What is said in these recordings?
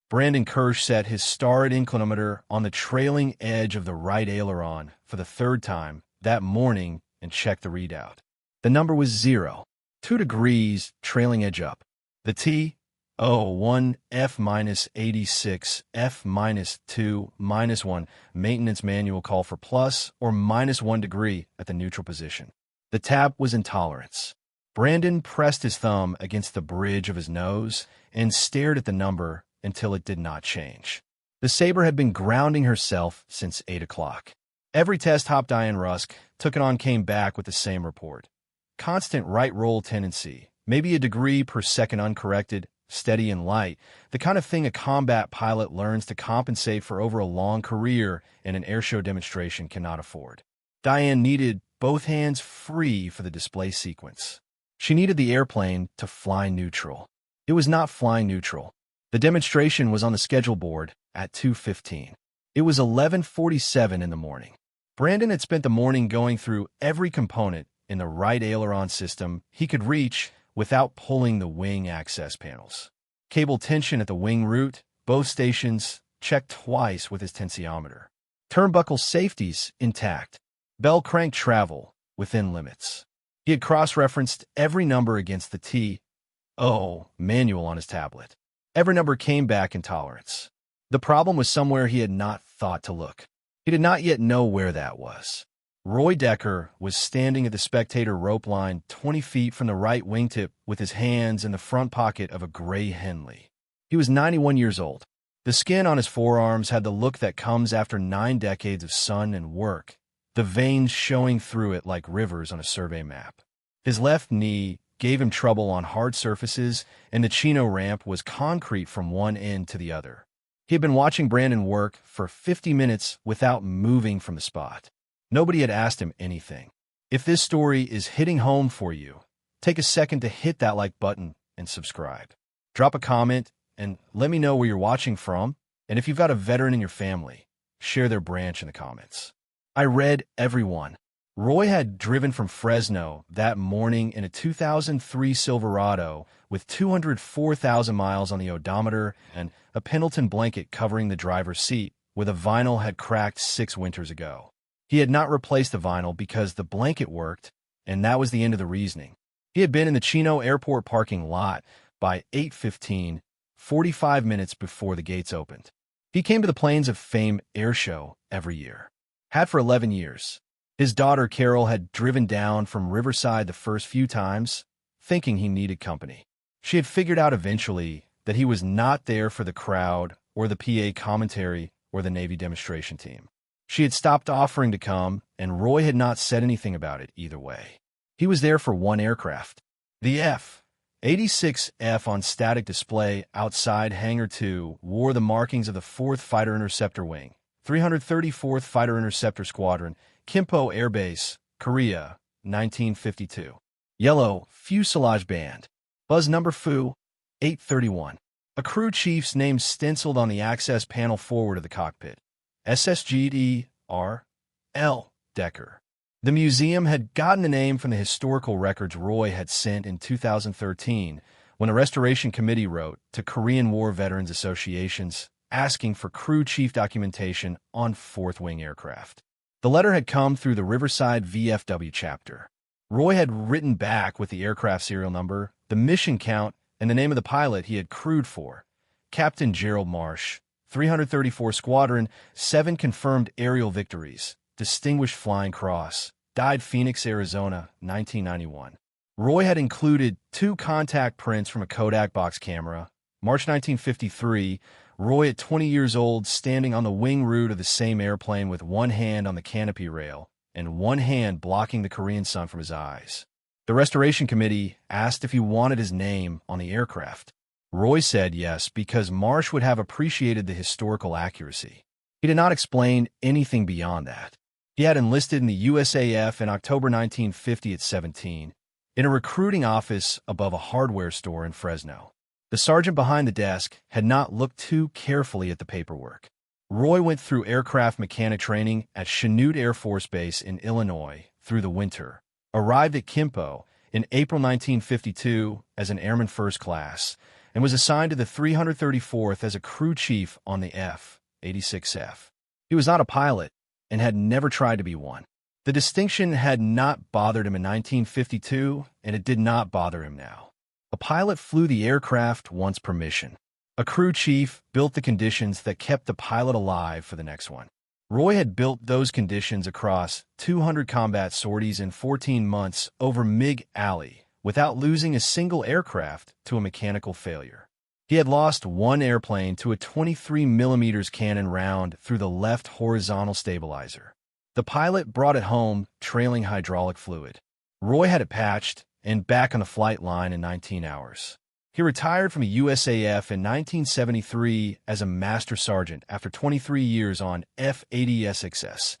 Brandon Kirsch set his starred inclinometer on the trailing edge of the right aileron for the third time that morning and checked the readout. The number was 0, 2 degrees trailing edge up. The T-01 F-86 F-2-1 maintenance manual call for plus or -1 degree at the neutral position. The tab was intolerance. Brandon pressed his thumb against the bridge of his nose and stared at the number until it did not change. The Sabre had been grounding herself since 8 o'clock. Every test hop Diane Rusk took it on came back with the same report. Constant right roll tendency, maybe a degree per second uncorrected, steady and light, the kind of thing a combat pilot learns to compensate for over a long career in an airshow demonstration cannot afford. Diane needed both hands free for the display sequence. She needed the airplane to fly neutral. It was not flying neutral. The demonstration was on the schedule board at 2:15. It was 11:47 in the morning. Brandon had spent the morning going through every component in the right aileron system he could reach without pulling the wing access panels. Cable tension at the wing root, both stations, checked twice with his tensiometer. Turnbuckle safeties intact. Bell crank travel within limits. He had cross-referenced every number against the T-O manual on his tablet. Every number came back in tolerance. The problem was somewhere he had not thought to look. He did not yet know where that was. Roy Decker was standing at the spectator rope line 20 feet from the right wingtip with his hands in the front pocket of a gray Henley. He was 91 years old. The skin on his forearms had the look that comes after 9 decades of sun and work, the veins showing through it like rivers on a survey map. His left knee gave him trouble on hard surfaces, and the Chino ramp was concrete from one end to the other. He had been watching Brandon work for 50 minutes without moving from the spot. Nobody had asked him anything. If this story is hitting home for you, take a second to hit that like button and subscribe. Drop a comment and let me know where you're watching from, and if you've got a veteran in your family, share their branch in the comments. I read every one. Roy had driven from Fresno that morning in a 2003 Silverado with 204,000 miles on the odometer and a Pendleton blanket covering the driver's seat, where the vinyl had cracked 6 winters ago. He had not replaced the vinyl because the blanket worked, and that was the end of the reasoning. He had been in the Chino airport parking lot by 8:15, 45 minutes before the gates opened. He came to the Plains of Fame Airshow every year. Had for 11 years. His daughter Carol had driven down from Riverside the first few times, thinking he needed company. She had figured out eventually that he was not there for the crowd or the PA commentary or the Navy demonstration team. She had stopped offering to come, and Roy had not said anything about it either way. He was there for one aircraft. The F-86 F on static display outside Hangar 2 wore the markings of the 4th Fighter-Interceptor Wing, 334th Fighter-Interceptor Squadron, Kimpo Air Base, Korea, 1952. Yellow fuselage band. Buzz number FU, 831. A crew chief's name stenciled on the access panel forward of the cockpit. SSGT R.L. Decker. The museum had gotten the name from the historical records Roy had sent in 2013 when the Restoration Committee wrote to Korean War Veterans Associations asking for crew chief documentation on 4th Wing aircraft. The letter had come through the Riverside VFW chapter. Roy had written back with the aircraft serial number, the mission count, and the name of the pilot he had crewed for, Captain Gerald Marsh, 334 Squadron, 7 confirmed aerial victories, Distinguished Flying Cross, died Phoenix, Arizona, 1991. Roy had included 2 contact prints from a Kodak box camera. March 1953, Roy at 20 years old standing on the wing root of the same airplane with one hand on the canopy rail and one hand blocking the Korean sun from his eyes. The Restoration Committee asked if he wanted his name on the aircraft. Roy said yes because Marsh would have appreciated the historical accuracy. He did not explain anything beyond that. He had enlisted in the USAF in October 1950 at 17, in a recruiting office above a hardware store in Fresno. The sergeant behind the desk had not looked too carefully at the paperwork. Roy went through aircraft mechanic training at Chanute Air Force Base in Illinois through the winter, arrived at Kimpo in April 1952 as an airman first class, and was assigned to the 334th as a crew chief on the F-86F. He was not a pilot and had never tried to be one. The distinction had not bothered him in 1952, and it did not bother him now. A pilot flew the aircraft once per mission. A crew chief built the conditions that kept the pilot alive for the next one. Roy had built those conditions across 200 combat sorties in 14 months over MiG Alley without losing a single aircraft to a mechanical failure. He had lost one airplane to a 23mm cannon round through the left horizontal stabilizer. The pilot brought it home trailing hydraulic fluid. Roy had it patched and back on the flight line in 19 hours. He retired from the USAF in 1973 as a master sergeant after 23 years on F-86s,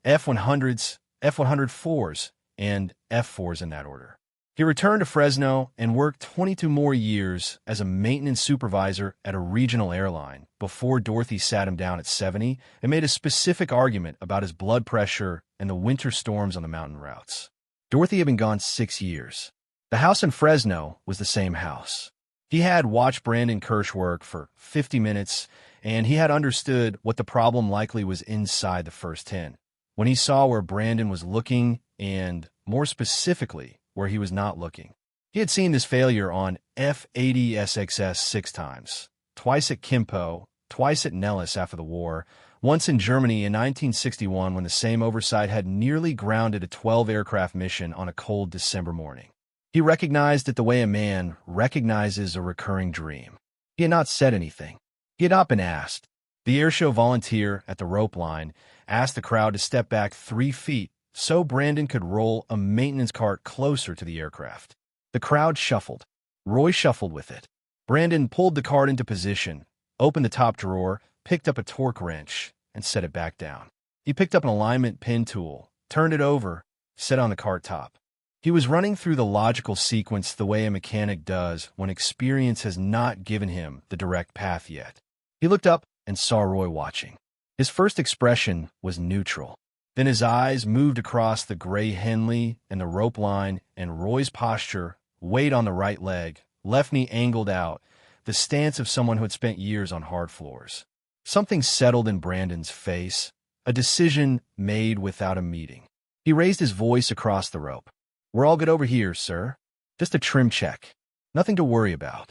F-100s, F-104s, and F-4s in that order. He returned to Fresno and worked 22 more years as a maintenance supervisor at a regional airline before Dorothy sat him down at 70 and made a specific argument about his blood pressure and the winter storms on the mountain routes. Dorothy had been gone 6 years. The house in Fresno was the same house. He had watched Brandon Kirsch work for 50 minutes, and he had understood what the problem likely was inside the first 10. When he saw where Brandon was looking and, more specifically, where he was not looking. He had seen this failure on F-86s 6 times, twice at Kimpo, twice at Nellis after the war, once in Germany in 1961 when the same oversight had nearly grounded a 12-aircraft mission on a cold December morning. He recognized it the way a man recognizes a recurring dream. He had not said anything. He had not been asked. The airshow volunteer at the rope line asked the crowd to step back 3 feet so Brandon could roll a maintenance cart closer to the aircraft. The crowd shuffled. Roy shuffled with it. Brandon pulled the cart into position, opened the top drawer, picked up a torque wrench, and set it back down. He picked up an alignment pin tool, turned it over, set on the cart top. He was running through the logical sequence the way a mechanic does when experience has not given him the direct path yet. He looked up and saw Roy watching. His first expression was neutral. Then his eyes moved across the gray Henley and the rope line, and Roy's posture, weight on the right leg, left knee angled out, the stance of someone who had spent years on hard floors. Something settled in Brandon's face, a decision made without a meeting. He raised his voice across the rope. "We're all good over here, sir. Just a trim check. Nothing to worry about."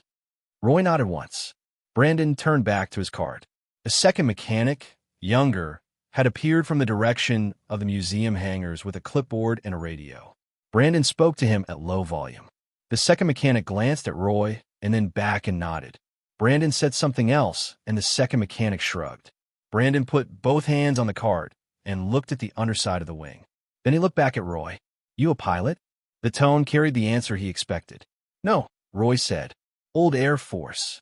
Roy nodded once. Brandon turned back to his cart. A second mechanic, younger, had appeared from the direction of the museum hangars with a clipboard and a radio. Brandon spoke to him at low volume. The second mechanic glanced at Roy and then back and nodded. Brandon said something else, and the second mechanic shrugged. Brandon put both hands on the cart and looked at the underside of the wing. Then he looked back at Roy. "You a pilot?" The tone carried the answer he expected. "No," Roy said. "Old Air Force."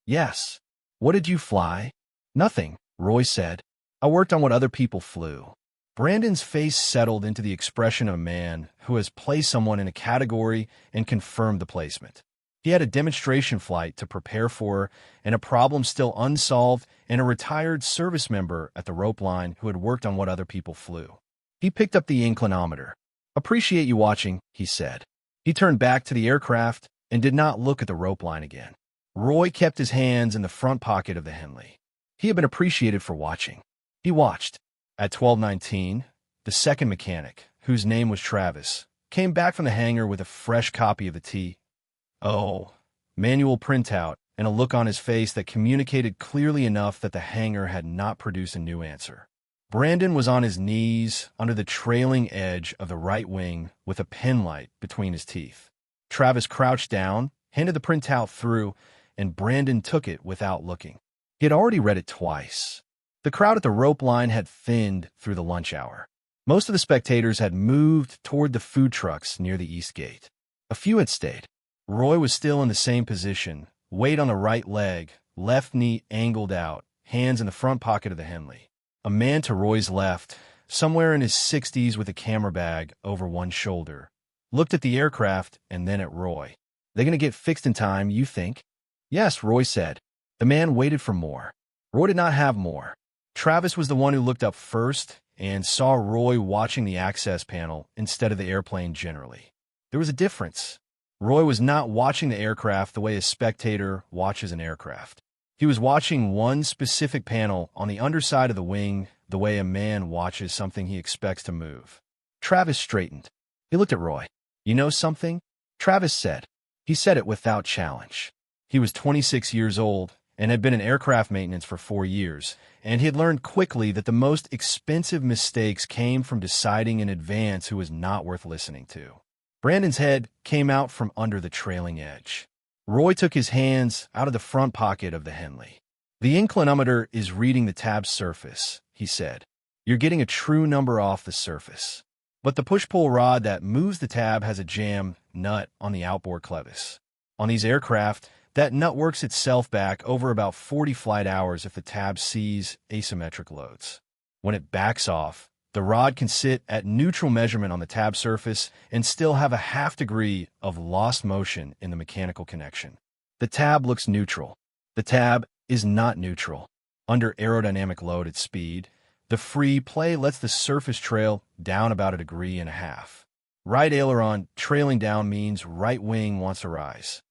"Yes." "What did you fly?" "Nothing," Roy said. "I worked on what other people flew." Brandon's face settled into the expression of a man who has placed someone in a category and confirmed the placement. He had a demonstration flight to prepare for and a problem still unsolved and a retired service member at the rope line who had worked on what other people flew. He picked up the inclinometer. "Appreciate you watching," he said. He turned back to the aircraft and did not look at the rope line again. Roy kept his hands in the front pocket of the Henley. He had been appreciated for watching. He watched. At 12:19, the second mechanic, whose name was Travis, came back from the hangar with a fresh copy of the T.O. manual printout and a look on his face that communicated clearly enough that the hangar had not produced a new answer. Brandon was on his knees under the trailing edge of the right wing with a penlight between his teeth. Travis crouched down, handed the printout through, and Brandon took it without looking. He had already read it twice. The crowd at the rope line had thinned through the lunch hour. Most of the spectators had moved toward the food trucks near the east gate. A few had stayed. Roy was still in the same position, weight on the right leg, left knee angled out, hands in the front pocket of the Henley. A man to Roy's left, somewhere in his 60s with a camera bag over one shoulder, looked at the aircraft and then at Roy. "They gonna get fixed in time, you think?" "Yes," Roy said. The man waited for more. Roy did not have more. Travis was the one who looked up first and saw Roy watching the access panel instead of the airplane generally. There was a difference. Roy was not watching the aircraft the way a spectator watches an aircraft. He was watching one specific panel on the underside of the wing the way a man watches something he expects to move. Travis straightened. He looked at Roy. "You know something?" Travis said. He said it without challenge. He was 26 years old and had been in aircraft maintenance for 4 years, and he had learned quickly that the most expensive mistakes came from deciding in advance who was not worth listening to. Brandon's head came out from under the trailing edge. Roy took his hands out of the front pocket of the Henley. "The inclinometer is reading the tab's surface," he said. "You're getting a true number off the surface. But the push-pull rod that moves the tab has a jam nut on the outboard clevis. On these aircraft, that nut works itself back over about 40 flight hours if the tab sees asymmetric loads. When it backs off, the rod can sit at neutral measurement on the tab surface and still have a half degree of lost motion in the mechanical connection. The tab looks neutral. The tab is not neutral. Under aerodynamic load at speed, the free play lets the surface trail down about 1.5 degrees. Right aileron trailing down means right wing wants to rise."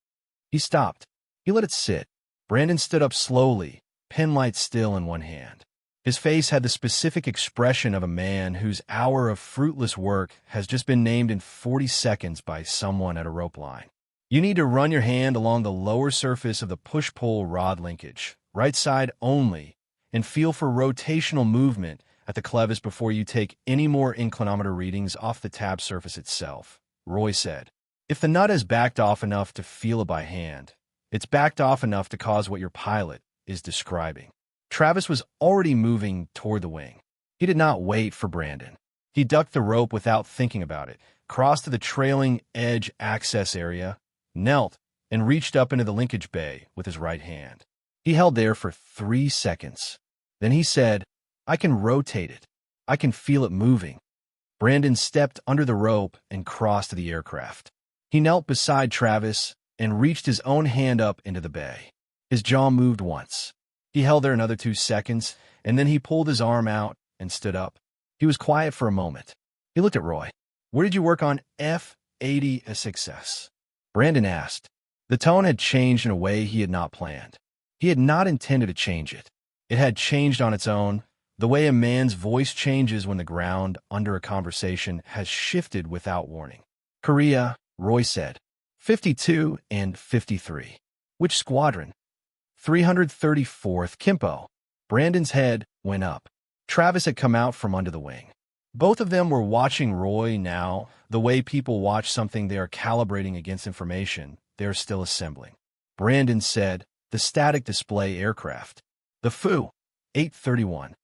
He stopped. He let it sit. Brandon stood up slowly, pen light still in one hand. His face had the specific expression of a man whose hour of fruitless work has just been named in 40 seconds by someone at a rope line. You need to run your hand along the lower surface of the push-pull rod linkage, right side only, and feel for rotational movement at the clevis before you take any more inclinometer readings off the tab surface itself, Roy said. "If the nut has backed off enough to feel it by hand, it's backed off enough to cause what your pilot is describing." Travis was already moving toward the wing. He did not wait for Brandon. He ducked the rope without thinking about it, crossed to the trailing edge access area, knelt, and reached up into the linkage bay with his right hand. He held there for 3 seconds. Then he said, "I can rotate it. I can feel it moving." Brandon stepped under the rope and crossed to the aircraft. He knelt beside Travis and reached his own hand up into the bay. His jaw moved once. He held there another 2 seconds, and then he pulled his arm out and stood up. He was quiet for a moment. He looked at Roy. "Where did you work on F-86S?" Brandon asked. The tone had changed in a way he had not planned. He had not intended to change it. It had changed on its own, the way a man's voice changes when the ground under a conversation has shifted without warning. "Korea," Roy said. 52 and 53. "Which squadron?" 334th Kimpo. Brandon's head went up. Travis had come out from under the wing. Both of them were watching Roy now, the way people watch something they are calibrating against information they are still assembling. Brandon said, "The static display aircraft. The Fu, 831.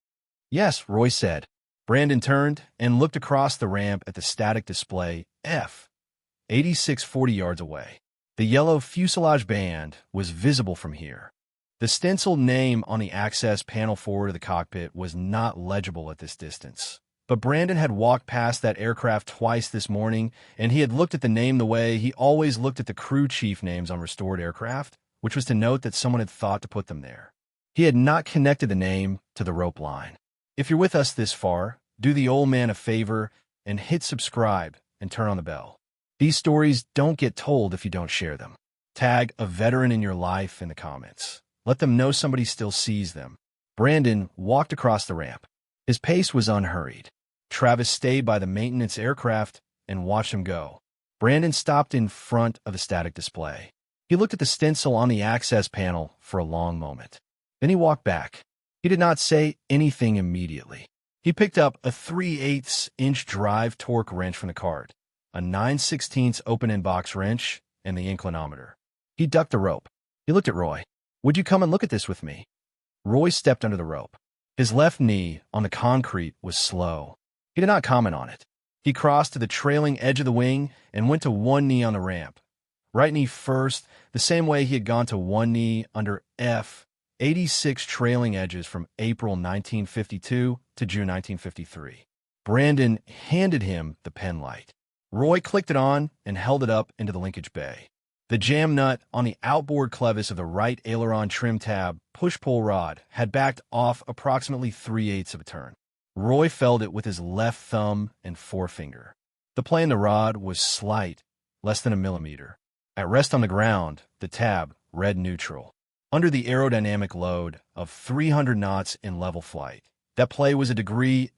"Yes," Roy said. Brandon turned and looked across the ramp at the static display F-86 40 yards away. The yellow fuselage band was visible from here. The Stencil name on the access panel forward of the cockpit was not legible at this distance. But Brandon had walked past that aircraft twice this morning, and he had looked at the name the way he always looked at the crew chief names on restored aircraft, which was to note that someone had thought to put them there. He had not connected the name to the rope line. If you're with us this far, do the old man a favor and hit subscribe and turn on the bell. These stories don't get told if you don't share them. Tag a veteran in your life in the comments. Let them know somebody still sees them. Brandon walked across the ramp. His pace was unhurried. Travis stayed by the maintenance aircraft and watched him go. Brandon stopped in front of the static display. He looked at the stencil on the access panel for a long moment. Then he walked back. He did not say anything immediately. He picked up a 3/8-inch drive torque wrench from the cart, a 9/16 open-end box wrench, and the inclinometer. He ducked the rope. He looked at Roy. "Would you come and look at this with me?" Roy stepped under the rope. His left knee on the concrete was slow. He did not comment on it. He crossed to the trailing edge of the wing and went to one knee on the ramp. Right knee first, the same way he had gone to one knee under F-86 trailing edges from April 1952 to June 1953. Brandon handed him the pen light. Roy clicked it on and held it up into the linkage bay. The jam nut on the outboard clevis of the right aileron trim tab push-pull rod had backed off approximately 3/8 of a turn. Roy felt it with his left thumb and forefinger. The play in the rod was slight, less than a millimeter. At rest on the ground, the tab read neutral. Under the aerodynamic load of 300 knots in level flight, that play was 1.5 degrees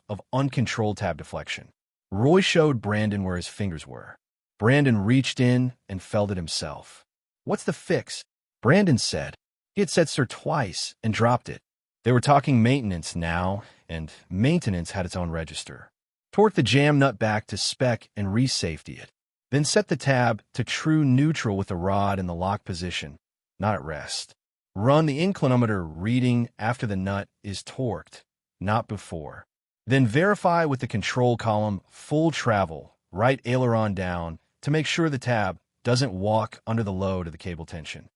of uncontrolled tab deflection. Roy showed Brandon where his fingers were. Brandon reached in and felt it himself. "What's the fix?" Brandon said. He had said sir twice and dropped it. They were talking maintenance now, and maintenance had its own register. Torque the jam nut back to spec and re-safety it. Then set the tab to true neutral with the rod in the lock position, not at rest. Run the inclinometer reading after the nut is torqued, not before. Then verify with the control column full travel, right aileron down, to make sure the tab doesn't walk under the load of the cable tension.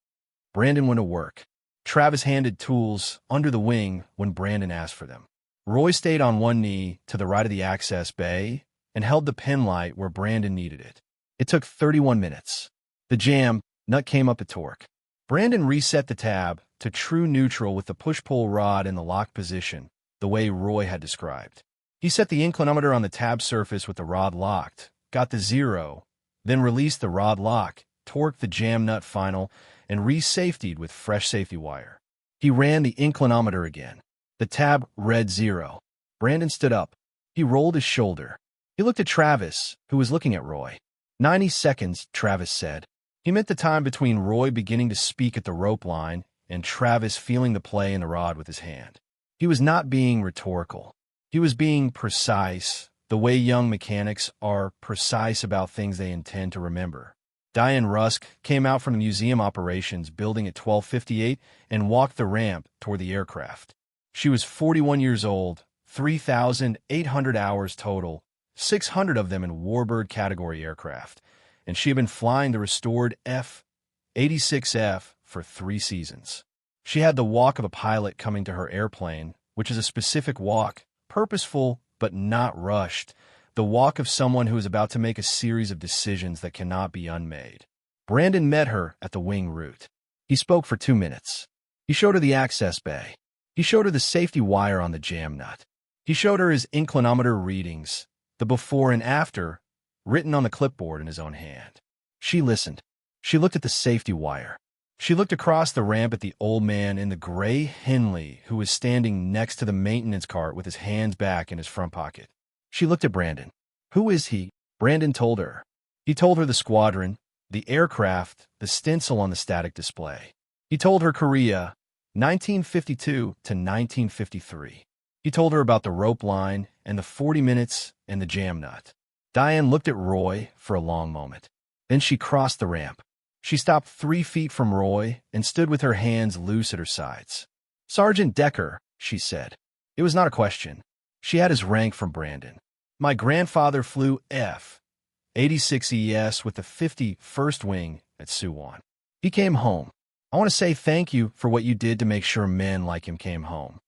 Brandon went to work. Travis handed tools under the wing when Brandon asked for them. Roy stayed on one knee to the right of the access bay and held the pin light where Brandon needed it. It took 31 minutes. The jam nut came up at torque. Brandon reset the tab to true neutral with the push-pull rod in the lock position, the way Roy had described. He set the inclinometer on the tab surface with the rod locked, got the 0, then released the rod lock, torqued the jam nut final, and re-safetied with fresh safety wire. He ran the inclinometer again. The tab read 0. Brandon stood up. He rolled his shoulder. He looked at Travis, who was looking at Roy. 90 seconds, Travis said. He meant the time between Roy beginning to speak at the rope line and Travis feeling the play in the rod with his hand. He was not being rhetorical. He was being precise, the way young mechanics are precise about things they intend to remember. Diane Rusk came out from the museum operations building at 12:58 and walked the ramp toward the aircraft. She was 41 years old, 3,800 hours total, 600 of them in Warbird category aircraft, and she had been flying the restored F-86F for 3 seasons. She had the walk of a pilot coming to her airplane, which is a specific walk, purposeful but not rushed, the walk of someone who is about to make a series of decisions that cannot be unmade. Brandon met her at the wing route. He spoke for 2 minutes. He showed her the access bay. He showed her the safety wire on the jam nut. He showed her his inclinometer readings, the before and after, written on the clipboard in his own hand. She listened. She looked at the safety wire. She looked across the ramp at the old man in the gray Henley who was standing next to the maintenance cart with his hands back in his front pocket. She looked at Brandon. Who is he? Brandon told her. He told her the squadron, the aircraft, the stencil on the static display. He told her Korea, 1952 to 1953. He told her about the rope line and the 40 minutes and the jam nut. Diane looked at Roy for a long moment. Then she crossed the ramp. She stopped 3 feet from Roy and stood with her hands loose at her sides. "Sergeant Decker," she said. It was not a question. She had his rank from Brandon. "My grandfather flew F-86 ES with the 51st Wing at Suwon. He came home. I want to say thank you for what you did to make sure men like him came home."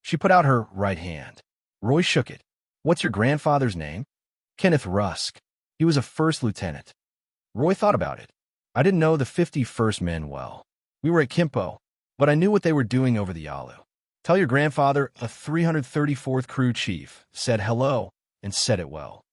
She put out her right hand. Roy shook it. "What's your grandfather's name?" "Kenneth Rusk. He was a first lieutenant." Roy thought about it. "I didn't know the 51st men well. We were at Kimpo, but I knew what they were doing over the Yalu. Tell your grandfather a 334th crew chief said hello and said it well."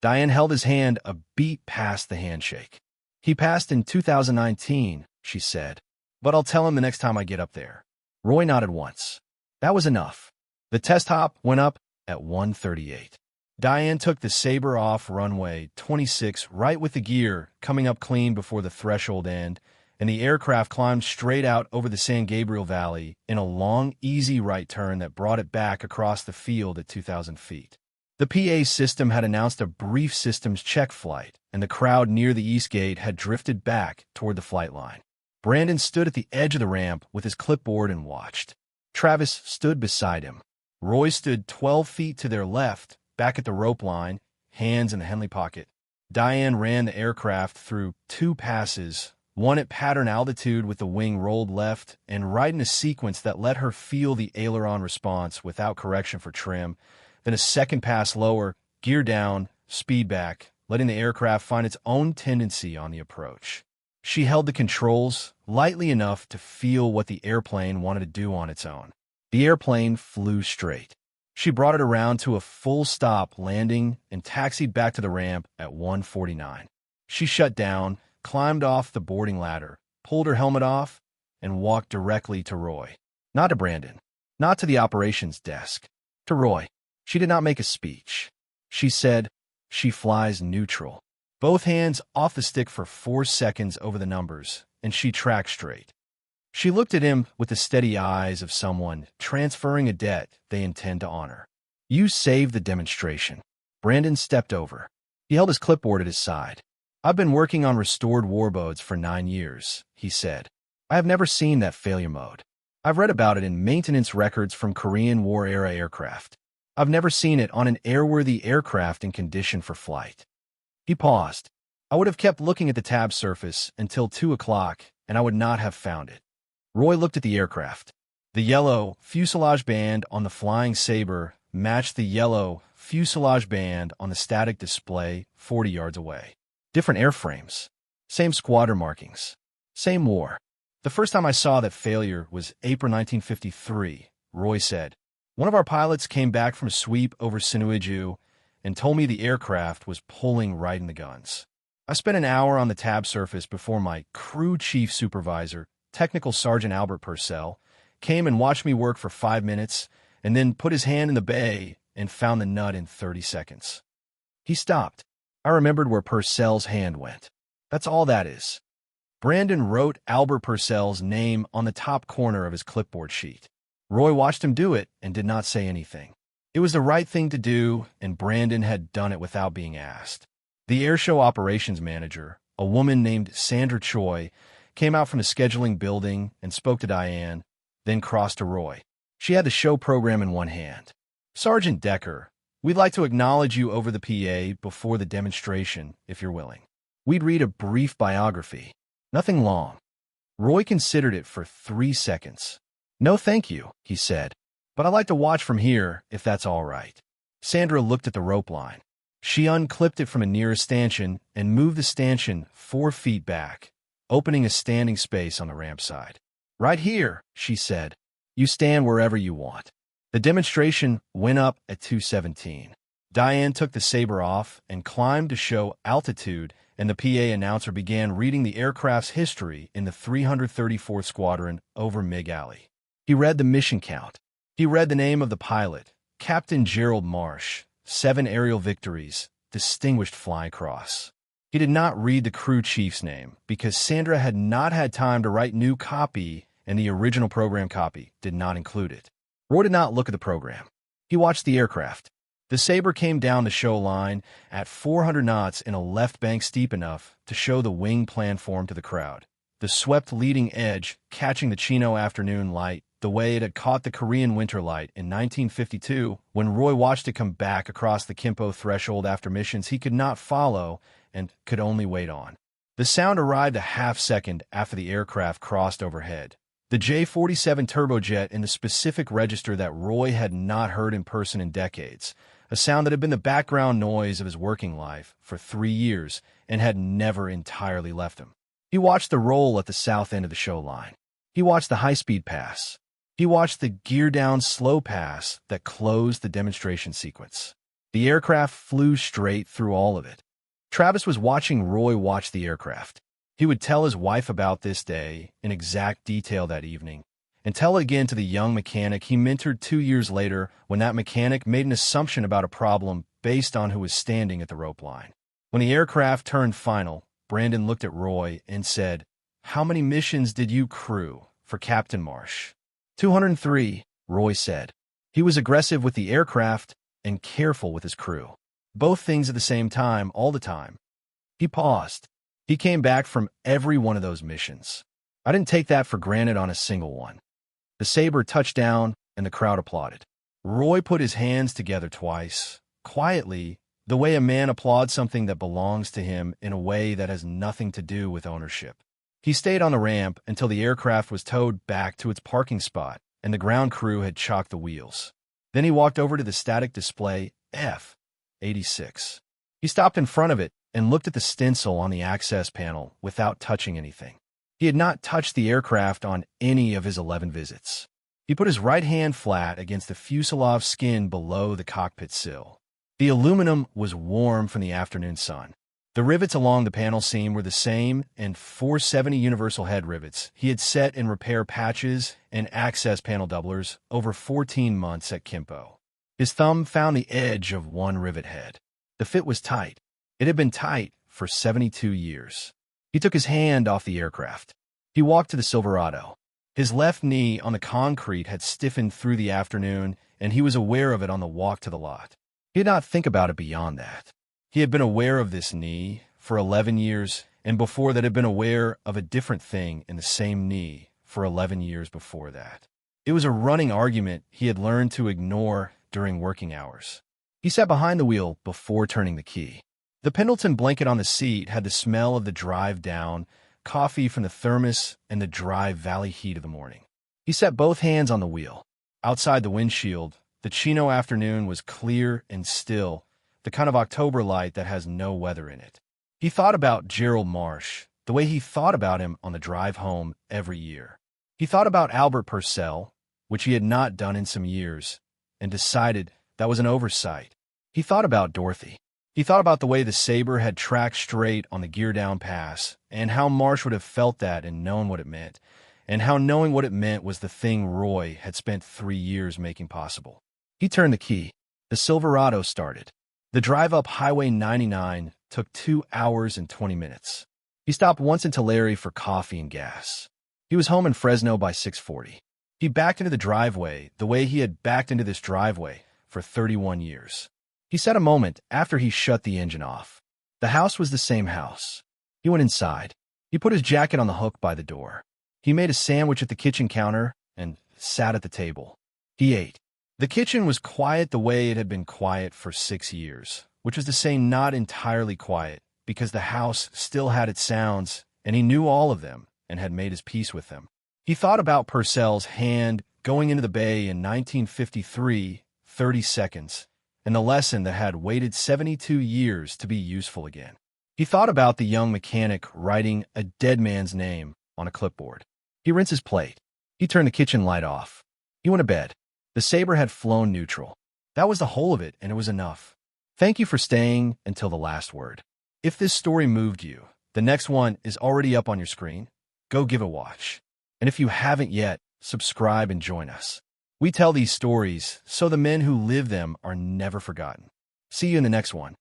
Diane held his hand a beat past the handshake. "He passed in 2019, she said, "but I'll tell him the next time I get up there." Roy nodded once. That was enough. The test hop went up at 1:38. Diane took the Sabre off runway 26 right with the gear coming up clean before the threshold end, and the aircraft climbed straight out over the San Gabriel Valley in a long, easy right turn that brought it back across the field at 2,000 feet. The PA system had announced a brief systems check flight, and the crowd near the east gate had drifted back toward the flight line. Brandon stood at the edge of the ramp with his clipboard and watched. Travis stood beside him. Roy stood 12 feet to their left, back at the rope line, hands in the Henley pocket. Diane ran the aircraft through 2 passes, one at pattern altitude with the wing rolled left and right in a sequence that let her feel the aileron response without correction for trim, then a second pass lower, gear down, speed back, letting the aircraft find its own tendency on the approach. She held the controls lightly enough to feel what the airplane wanted to do on its own. The airplane flew straight. She brought it around to a full stop landing and taxied back to the ramp at 1:49. She shut down, climbed off the boarding ladder, pulled her helmet off, and walked directly to Roy. Not to Brandon, not to the operations desk, to Roy. She did not make a speech. She said, "She flies neutral." Both hands off the stick for 4 seconds over the numbers, and she tracked straight. She looked at him with the steady eyes of someone transferring a debt they intend to honor. "You saved the demonstration." Brandon stepped over. He held his clipboard at his side. "I've been working on restored warboats for 9 years," he said. "I have never seen that failure mode. I've read about it in maintenance records from Korean War-era aircraft. I've never seen it on an airworthy aircraft in condition for flight." He paused. "I would have kept looking at the tab surface until 2 o'clock, and I would not have found it." Roy looked at the aircraft. The yellow fuselage band on the Flying Sabre matched the yellow fuselage band on the static display 40 yards away. Different airframes. Same squadron markings. Same war. "The first time I saw that failure was April 1953, Roy said. "One of our pilots came back from a sweep over Sinuiju and told me the aircraft was pulling right in the guns. I spent an hour on the tab surface before my crew chief supervisor, Technical Sergeant Albert Purcell, came and watched me work for 5 minutes and then put his hand in the bay and found the nut in 30 seconds. He stopped. I remembered where Purcell's hand went. That's all that is." Brandon wrote Albert Purcell's name on the top corner of his clipboard sheet. Roy watched him do it and did not say anything. It was the right thing to do, and Brandon had done it without being asked. The Airshow operations manager, a woman named Sandra Choi, came out from the scheduling building and spoke to Diane, then crossed to Roy. She had the show program in one hand. "Sergeant Decker, we'd like to acknowledge you over the PA before the demonstration, if you're willing. We'd read a brief biography. Nothing long." Roy considered it for 3 seconds. "No, thank you," he said. "But I'd like to watch from here, if that's all right." Sandra looked at the rope line. She unclipped it from a nearest stanchion and moved the stanchion 4 feet back, opening a standing space on the ramp side. "Right here," she said. "You stand wherever you want." The demonstration went up at 2:17. Diane took the Sabre off and climbed to show altitude, and the PA announcer began reading the aircraft's history in the 334th Squadron over Mig Alley. He read the mission count. He read the name of the pilot, Captain Gerald Marsh, 7 aerial victories, Distinguished Flying Cross. He did not read the crew chief's name because Sandra had not had time to write new copy and the original program copy did not include it. Roy did not look at the program. He watched the aircraft. The Sabre came down the show line at 400 knots in a left bank steep enough to show the wing plan form to the crowd. The swept leading edge catching the Chino afternoon light the way it had caught the Korean winter light in 1952 when Roy watched it come back across the Kimpo threshold after missions he could not follow and could only wait on. The sound arrived a half-second after the aircraft crossed overhead. The J-47 turbojet in the specific register that Roy had not heard in person in decades, a sound that had been the background noise of his working life for 3 years and had never entirely left him. He watched the roll at the south end of the show line. He watched the high-speed pass. He watched the gear-down slow pass that closed the demonstration sequence. The aircraft flew straight through all of it. Travis was watching Roy watch the aircraft. He would tell his wife about this day in exact detail that evening, and tell again to the young mechanic he mentored 2 years later when that mechanic made an assumption about a problem based on who was standing at the rope line. When the aircraft turned final, Brandon looked at Roy and said, "How many missions did you crew for Captain Marsh?" 203, Roy said. He was aggressive with the aircraft and careful with his crew. Both things at the same time, all the time. He paused. He came back from every one of those missions. I didn't take that for granted on a single one. The Sabre touched down, and the crowd applauded. Roy put his hands together twice, quietly, the way a man applauds something that belongs to him in a way that has nothing to do with ownership. He stayed on the ramp until the aircraft was towed back to its parking spot, and the ground crew had chalked the wheels. Then he walked over to the static display F-86. He stopped in front of it and looked at the stencil on the access panel without touching anything. He had not touched the aircraft on any of his 11 visits. He put his right hand flat against the fuselage skin below the cockpit sill. The aluminum was warm from the afternoon sun. The rivets along the panel seam were the same and 470 universal head rivets he had set in repair patches and access panel doublers over 14 months at Kimpo. His thumb found the edge of one rivet head. The fit was tight. It had been tight for 72 years. He took his hand off the aircraft. He walked to the Silverado. His left knee on the concrete had stiffened through the afternoon, and he was aware of it on the walk to the lot. He did not think about it beyond that. He had been aware of this knee for 11 years, and before that had been aware of a different thing in the same knee for 11 years before that. It was a running argument he had learned to ignore during working hours. He sat behind the wheel before turning the key. The Pendleton blanket on the seat had the smell of the drive down, coffee from the thermos, and the dry valley heat of the morning. He set both hands on the wheel. Outside the windshield, the Chino afternoon was clear and still, the kind of October light that has no weather in it. He thought about Gerald Marsh, the way he thought about him on the drive home every year. He thought about Albert Purcell, which he had not done in some years, and decided that was an oversight. He thought about Dorothy. He thought about the way the Sabre had tracked straight on the gear-down pass, and how Marsh would have felt that and known what it meant, and how knowing what it meant was the thing Roy had spent 3 years making possible. He turned the key. The Silverado started. The drive up Highway 99 took 2 hours and 20 minutes. He stopped once in Tulare for coffee and gas. He was home in Fresno by 6:40. He backed into the driveway the way he had backed into this driveway for 31 years. He sat a moment after he shut the engine off. The house was the same house. He went inside. He put his jacket on the hook by the door. He made a sandwich at the kitchen counter and sat at the table. He ate. The kitchen was quiet the way it had been quiet for 6 years, which was to say not entirely quiet, because the house still had its sounds, and he knew all of them and had made his peace with them. He thought about Purcell's hand going into the bay in 1953, 30 seconds, and the lesson that had waited 72 years to be useful again. He thought about the young mechanic writing a dead man's name on a clipboard. He rinsed his plate. He turned the kitchen light off. He went to bed. The Sabre had flown neutral. That was the whole of it, and it was enough. Thank you for staying until the last word. If this story moved you, the next one is already up on your screen. Go give it a watch. And if you haven't yet, subscribe and join us. We tell these stories so the men who live them are never forgotten. See you in the next one.